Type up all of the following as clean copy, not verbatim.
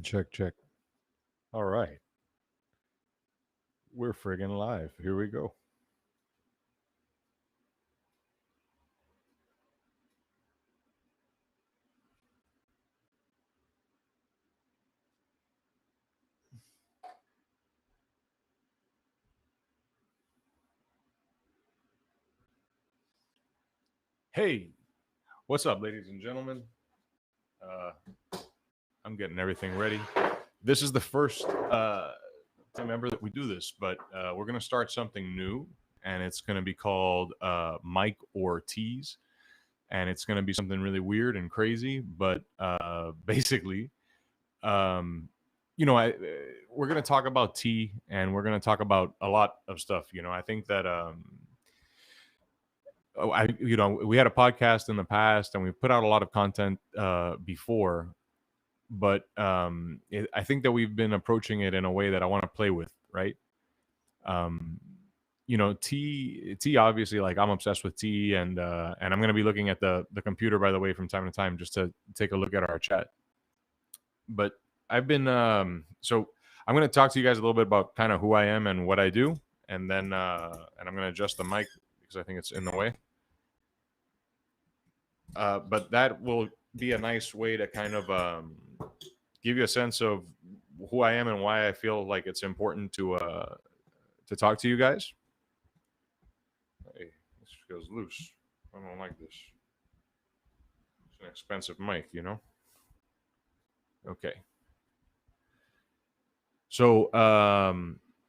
Check, check. All right. We're friggin' live. Here we go. Hey, what's up, ladies and gentlemen? Uh, I'm getting everything ready. This is the first time ever that we do this, but we're going to start something new, and it's going to be called Mike or Tease. And it's going to be something really weird and crazy, but basically, um, we're going to talk about tea, and we're going to talk about a lot of stuff. I think that we had a podcast in the past, and we put out a lot of content before, but I think that we've been approaching it in a way that I want to play with, right? Um, tea. Obviously, like I'm obsessed with tea, and I'm going to be looking at the computer, by the way, from time to time, just to take a look at our chat. But I've been so I'm going to talk to you guys a little bit about kind of who I am and what I do, and then and I'm going to adjust the mic because I think it's in the way. But that will be a nice way to kind of give you a sense of who I am and why I feel like it's important to talk to you guys. Hey, this feels loose. I don't like this. It's an expensive mic. Okay. So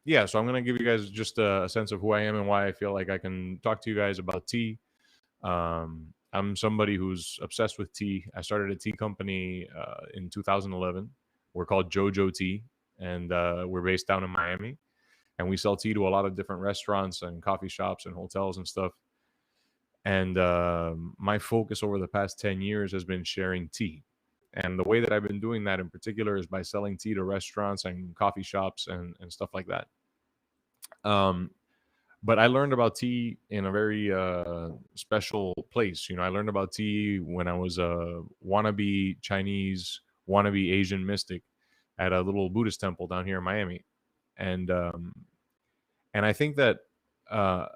yeah, so I'm gonna give you guys just a sense of who I am and why I feel like I can talk to you guys about tea. I'm somebody who's obsessed with tea. I started a tea company in 2011. We're called JoJo Tea, and we're based down in Miami. And we sell tea to a lot of different restaurants and coffee shops and hotels and stuff. And my focus over the past 10 years has been sharing tea. And the way that I've been doing that in particular is by selling tea to restaurants and coffee shops and stuff like that. Um, but I learned about tea in a very special place. I learned about tea when I was a wannabe Chinese, wannabe Asian mystic at a little Buddhist temple down here in Miami, and I think that uh,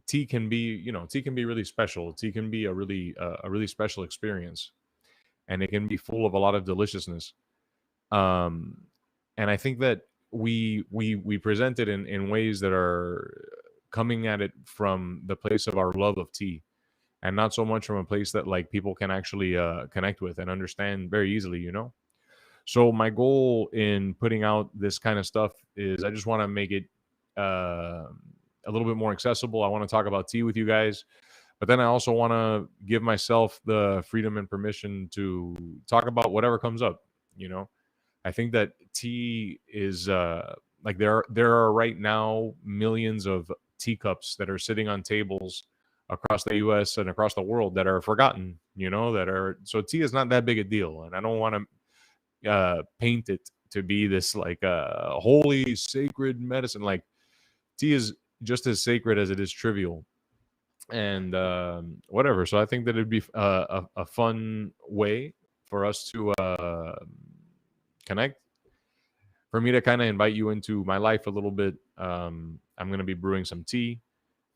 tea can be really special. Tea can be a really special experience, and it can be full of a lot of deliciousness. Um, and I think that we present it in ways that are coming at it from the place of our love of tea, and not so much from a place that like people can actually connect with and understand very easily. So my goal in putting out this kind of stuff is I just want to make it uh, a little bit more accessible. I want to talk about tea with you guys, but then I also want to give myself the freedom and permission to talk about whatever comes up. I think that tea is like there are right now millions of teacups that are sitting on tables across the US and across the world that are forgotten, that are so tea is not that big a deal. And I don't want to paint it to be this like holy sacred medicine. Like tea is just as sacred as it is trivial and whatever. So I think that it'd be a fun way for us to connect, for me to kind of invite you into my life a little bit. I'm going to be brewing some tea.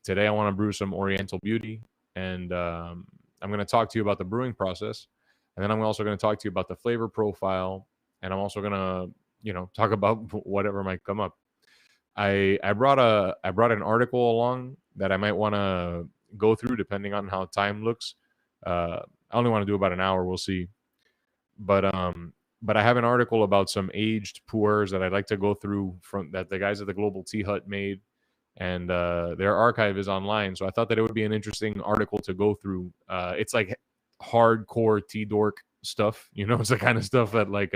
Today, I want to brew some Oriental Beauty. And I'm going to talk to you about the brewing process. And then I'm also going to talk to you about the flavor profile. And I'm also going to, talk about whatever might come up. I brought an article along that I might want to go through depending on how time looks. I only want to do about an hour. We'll see. But I have an article about some aged pours that I'd like to go through from that the guys at the Global Tea Hut made, and their archive is online. So I thought that it would be an interesting article to go through. It's like hardcore tea dork stuff. It's the kind of stuff that like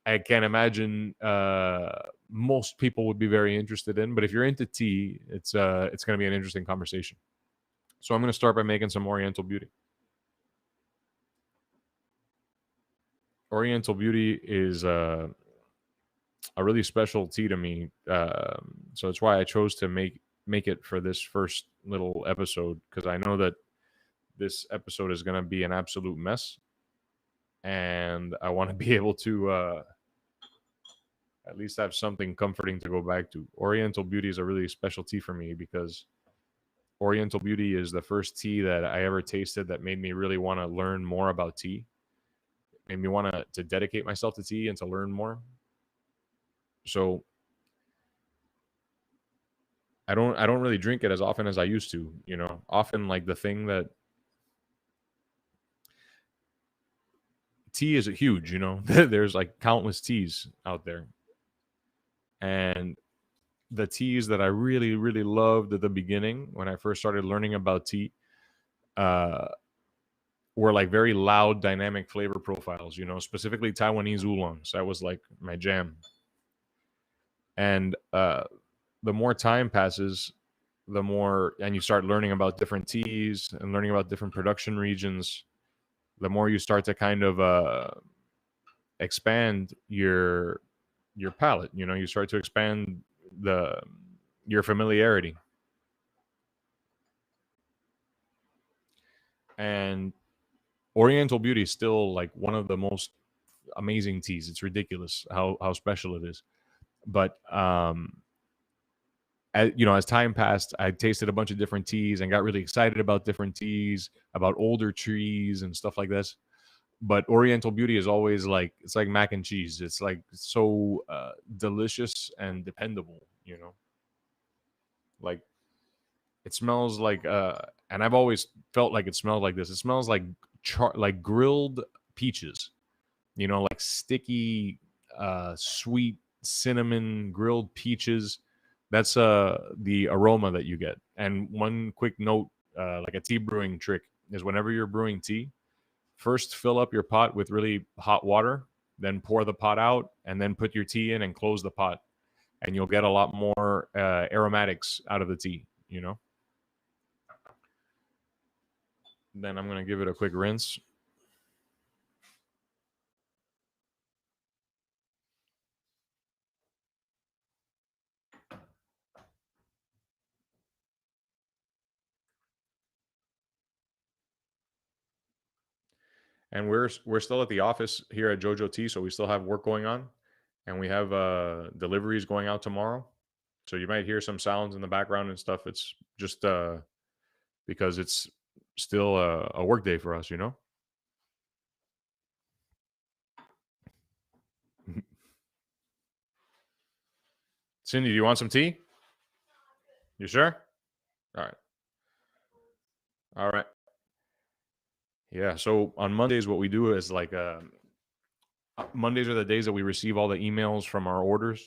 I can't imagine most people would be very interested in. But if you're into tea, it's going to be an interesting conversation. So I'm going to start by making some Oriental Beauty. Oriental Beauty is a really special tea to me. So that's why I chose to make it for this first little episode, because I know that this episode is going to be an absolute mess. and I want to be able to at least have something comforting to go back to. Oriental Beauty is a really special tea for me because Oriental Beauty is the first tea that I ever tasted that made me really want to learn more about tea. Made me want to dedicate myself to tea and to learn more. So I don't really drink it as often as I used to. You know, often like the thing that tea is huge. You know, there's like countless teas out there, and the teas that I really really loved at the beginning when I first started learning about tea uh, were like very loud, dynamic flavor profiles. You know, specifically Taiwanese oolongs. That was like my jam. And the more time passes, the more, and you start learning about different teas and learning about different production regions, the more you start to kind of expand your palate. You know, you start to expand the your familiarity. And Oriental Beauty is still like one of the most amazing teas. It's ridiculous how special it is. But as time passed, I tasted a bunch of different teas and got really excited about different teas, about older trees and stuff like this. But Oriental Beauty is always like, it's like mac and cheese. It's like so delicious and dependable. You know, like it smells like, and I've always felt like it smelled like this. It smells like like grilled peaches. You know, like sticky, sweet cinnamon grilled peaches. That's the aroma that you get. And one quick note, like a tea brewing trick, is whenever you're brewing tea, first fill up your pot with really hot water, then pour the pot out, and then put your tea in and close the pot, and you'll get a lot more aromatics out of the tea. You know. Then I'm gonna give it a quick rinse. And we're still at the office here at Jojo Tea, so we still have work going on, and we have deliveries going out tomorrow. So you might hear some sounds in the background and stuff. It's just because it's still a work day for us, you know. Cindy, do you want some tea? You sure? All right, all right. Yeah. So on Mondays, what we do is like Mondays are the days that we receive all the emails from our orders,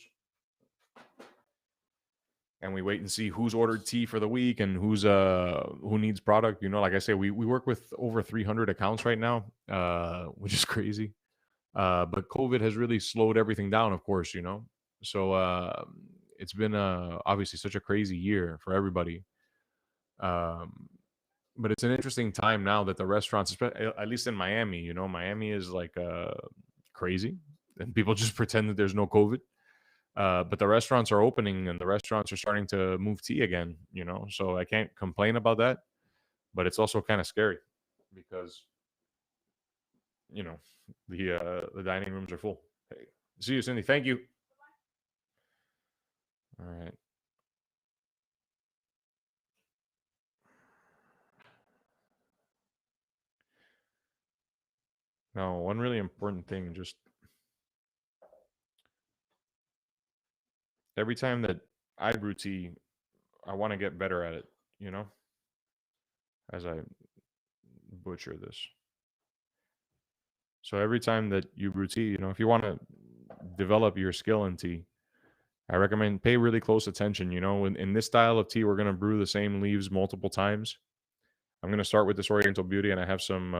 and we wait and see who's ordered tea for the week and who needs product. You know, like I say, we work with over 300 accounts right now, which is crazy. But COVID has really slowed everything down, of course, you know. So it's been obviously such a crazy year for everybody. Um, but it's an interesting time now that the restaurants, at least in Miami, you know, Miami is like crazy, and people just pretend that there's no COVID. But the restaurants are opening and the restaurants are starting to move tea again, you know. So I can't complain about that, but it's also kind of scary because you know the dining rooms are full. Hey, see you, Cindy. Thank you. All right. Now, one really important thing, just every time that I brew tea, I want to get better at it, you know, as I butcher this. So every time that you brew tea, you know, if you want to develop your skill in tea, I recommend pay really close attention. You know, in this style of tea, we're going to brew the same leaves multiple times. I'm going to start with this Oriental Beauty, and I have some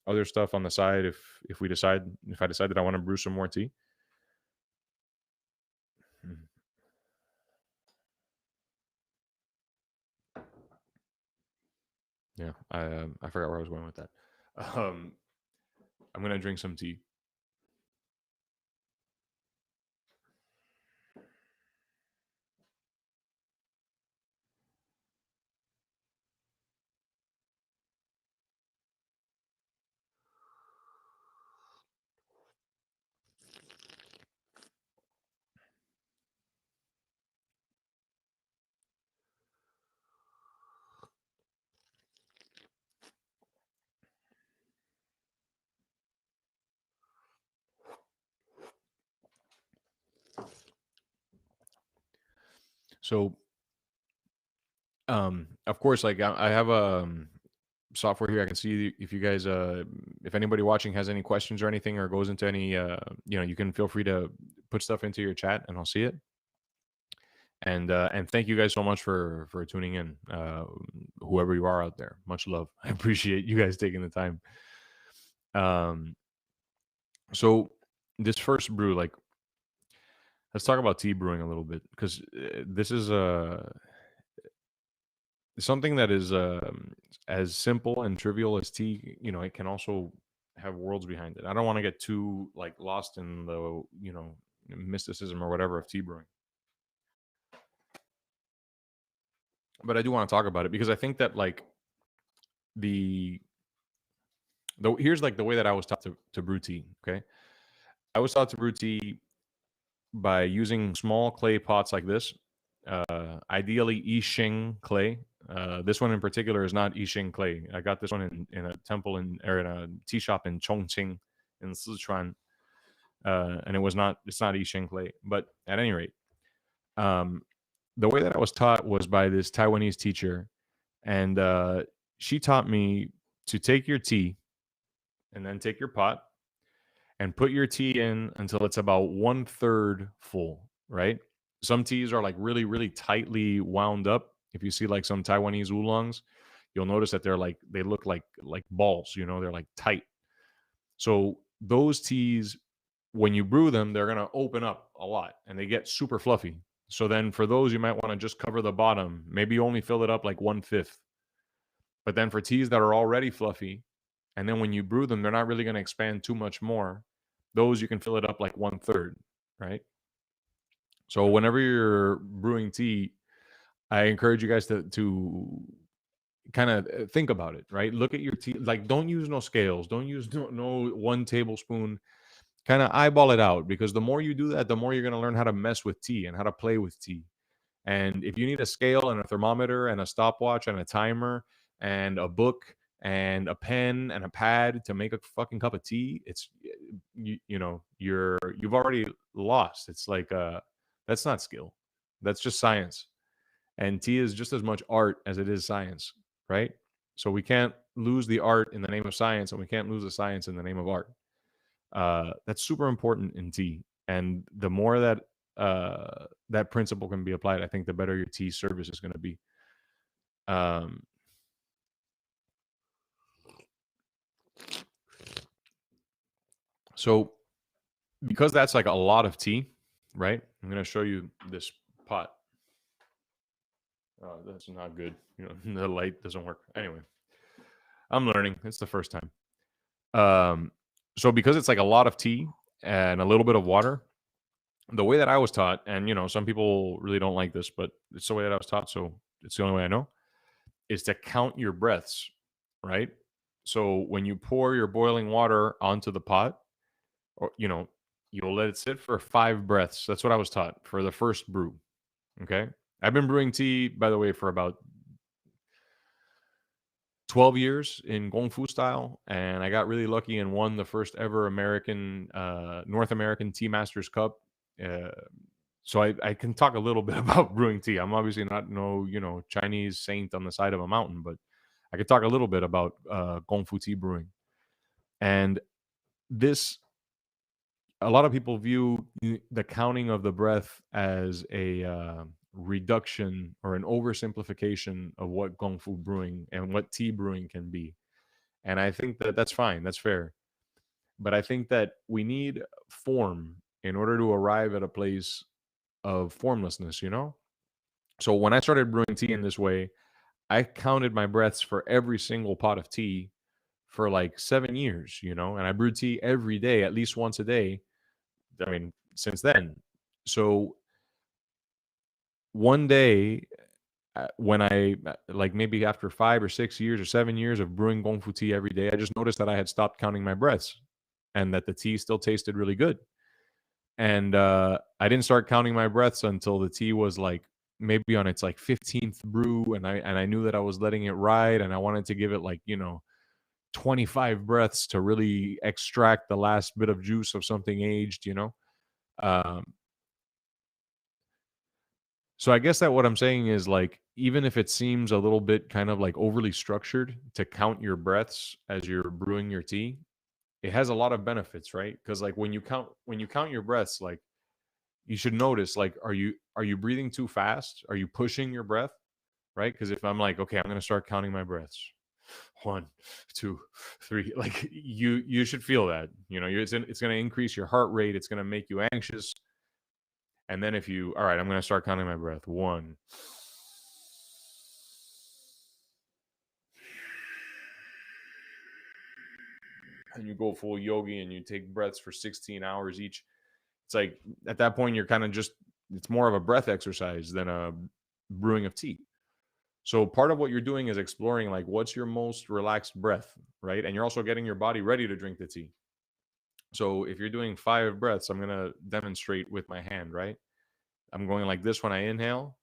other stuff on the side if I decide that I want to brew some more tea. Mhm. Yeah, I forgot where I was going with that. Um, I'm going to drink some tea. So, of course, like I have a software here. I can see if you guys, if anybody watching has any questions or anything, or goes into any, you can feel free to put stuff into your chat, and I'll see it. And thank you guys so much for tuning in. Whoever you are out there, much love. I appreciate you guys taking the time. Um, so this first brew, like, let's talk about tea brewing a little bit, because this is something that is as simple and trivial as tea. It can also have worlds behind it. I don't want to get too like lost in the mysticism or whatever of tea brewing, but I do want to talk about it because I think that like the here's like the way that I was taught to brew tea. Okay, I was taught to brew tea by using small clay pots like this, ideally Yixing clay. This one in particular is not Yixing clay. I got this one in a temple or in a tea shop in Chongqing in Sichuan, and it's not Yixing clay. But at any rate, um, the way that I was taught was by this Taiwanese teacher, and she taught me to take your tea and then take your pot and put your tea in until it's about 1/3 full, right? Some teas are like really, really tightly wound up. If you see like some Taiwanese oolongs, you'll notice that they look like balls, they're like tight. So those teas, when you brew them, they're gonna open up a lot and they get super fluffy. So then for those, you might want to just cover the bottom. Maybe only fill it up like 1/5. But then for teas that are already fluffy, and then when you brew them, they're not really going to expand too much more. Those you can fill it up like 1/3, right? So whenever you're brewing tea, I encourage you guys to kind of think about it, right? Look at your tea. Like, don't use no scales. Don't use no 1 tablespoon. Kind of eyeball it out, because the more you do that, the more you're going to learn how to mess with tea and how to play with tea. And if you need a scale and a thermometer and a stopwatch and a timer and a book and a pen and a pad to make a fucking cup of tea, it's you've already lost. It's like that's not skill. That's just science. And tea is just as much art as it is science, right? So we can't lose the art in the name of science, and we can't lose the science in the name of art. That's super important in tea. And the more that that principle can be applied, I think the better your tea service is going to be. Um, so because that's like a lot of tea, right? I'm going to show you this pot. Oh, that's not good. The light doesn't work. Anyway, I'm learning. It's the first time. So because it's like a lot of tea and a little bit of water, the way that I was taught, and some people really don't like this, but it's the way that I was taught, so it's the only way I know, is to count your breaths, right? So when you pour your boiling water onto the pot, or you'll let it sit for 5 breaths. That's what I was taught for the first brew. Okay, I've been brewing tea, by the way, for about 12 years in Gong Fu style, and I got really lucky and won the first ever North American Tea Masters Cup. Uh, so I can talk a little bit about brewing tea. I'm obviously not no Chinese saint on the side of a mountain, but I could talk a little bit about Gong Fu tea brewing. And this, a lot of people view the counting of the breath as a reduction or an oversimplification of what Gong Fu brewing and what tea brewing can be. And I think that that's fine, that's fair. But I think that we need form in order to arrive at a place of formlessness, So when I started brewing tea in this way, I counted my breaths for every single pot of tea for like 7 years, and I brewed tea every day, at least once a day. I mean, since then. So one day, when I like maybe after 5 or 6 years or 7 years of brewing Gong Fu tea every day, I just noticed that I had stopped counting my breaths and that the tea still tasted really good. And I didn't start counting my breaths until the tea was like maybe on its like 15th brew, and I knew that I was letting it ride, and I wanted to give it like 25 breaths to really extract the last bit of juice of something aged. Um, So I guess that what I'm saying is like even if it seems a little bit kind of like overly structured to count your breaths as you're brewing your tea, it has a lot of benefits, right? Because like when you count your breaths, like you should notice like are you breathing too fast? Are you pushing your breath? Right? Because if I'm like, okay, I'm gonna start counting my breaths. One, two, three. Like you should feel that. It's gonna increase your heart rate. It's gonna make you anxious. And then if you, all right, I'm gonna start counting my breath. One, and you go full yogi and you take breaths for 16 hours each. It's like at that point you're kind of just it's more of a breath exercise than a brewing of tea. So part of what you're doing is exploring like what's your most relaxed breath, right? And you're also getting your body ready to drink the tea. So if you're doing 5 breaths, I'm gonna demonstrate with my hand, right? I'm going like this when I inhale,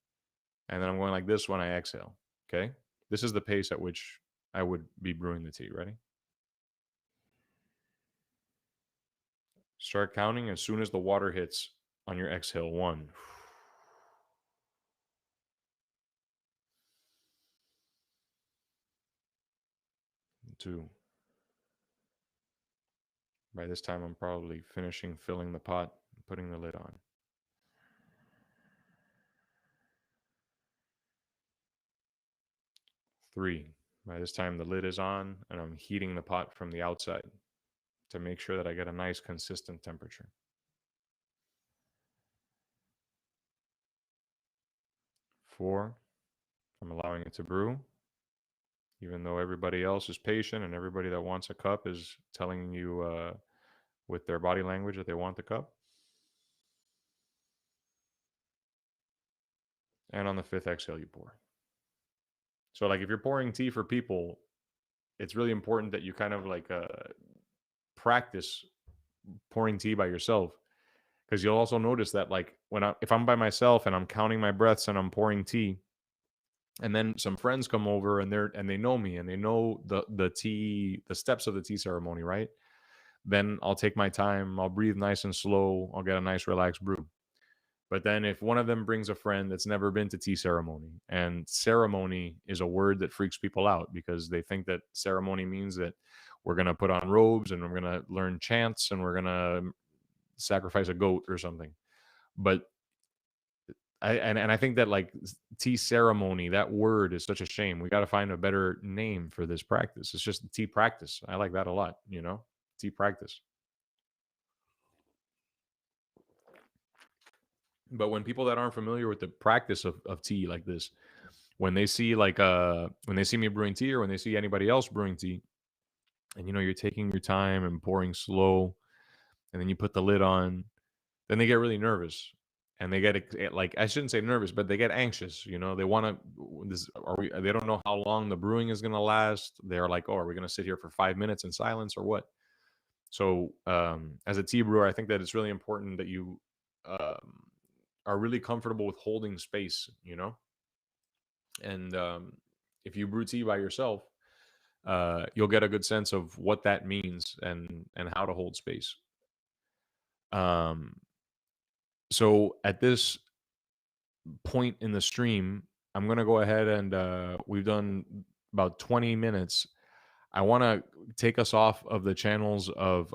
and then I'm going like this when I exhale. Okay. This is the pace at which I would be brewing the tea. Ready? Start counting as soon as the water hits on your exhale. One, two. By this time, I'm probably finishing filling the pot and putting the lid on. 3. By this time, the lid is on and I'm heating the pot from the outside to make sure that I get a nice consistent temperature. 4. I'm allowing it to brew, even though everybody else is patient and everybody that wants a cup is telling you with their body language that they want the cup. And on the 5th exhale, you pour. So, like, if you're pouring tea for people, it's really important that you kind of like practice pouring tea by yourself, because you'll also notice that like if I'm by myself and I'm counting my breaths and I'm pouring tea, and then some friends come over and they know me and they know the steps of the tea ceremony, right? Then I'll take my time, I'll breathe nice and slow, I'll get a nice relaxed brew. But then if one of them brings a friend that's never been to tea ceremony, and ceremony is a word that freaks people out because they think that ceremony means that we're going to put on robes and we're going to learn chants and we're going to sacrifice a goat or something. But I think that like tea ceremony, that word is such a shame. We got to find a better name for this practice. It's just tea practice. I like that a lot, tea practice. But when people that aren't familiar with the practice of tea like this, when they see when they see me brewing tea or when they see anybody else brewing tea, and you're taking your time and pouring slow, and then you put the lid on, then they get really nervous and they get like I shouldn't say nervous, but they get anxious. They want to. This are we? They don't know how long the brewing is going to last. They're like, oh, are we going to sit here for 5 minutes in silence or what? So, as a tea brewer, I think that it's really important that you um, are really comfortable with holding space. And if you brew tea by yourself, you'll get a good sense of what that means and how to hold space. Um, so at this point in the stream, I'm gonna go ahead and we've done about 20 minutes. I want to take us off of the channels of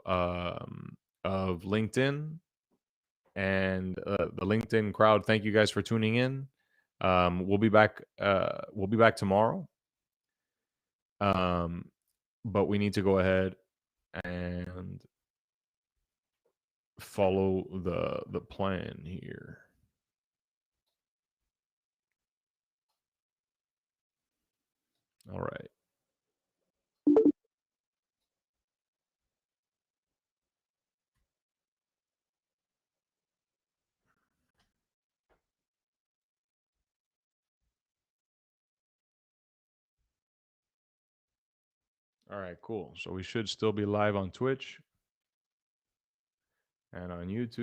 LinkedIn and the LinkedIn crowd. Thank you guys for tuning in. We'll be back. We'll be back tomorrow. Um, but we need to go ahead and follow the plan here. All right. All right, cool. So we should still be live on Twitch and on YouTube.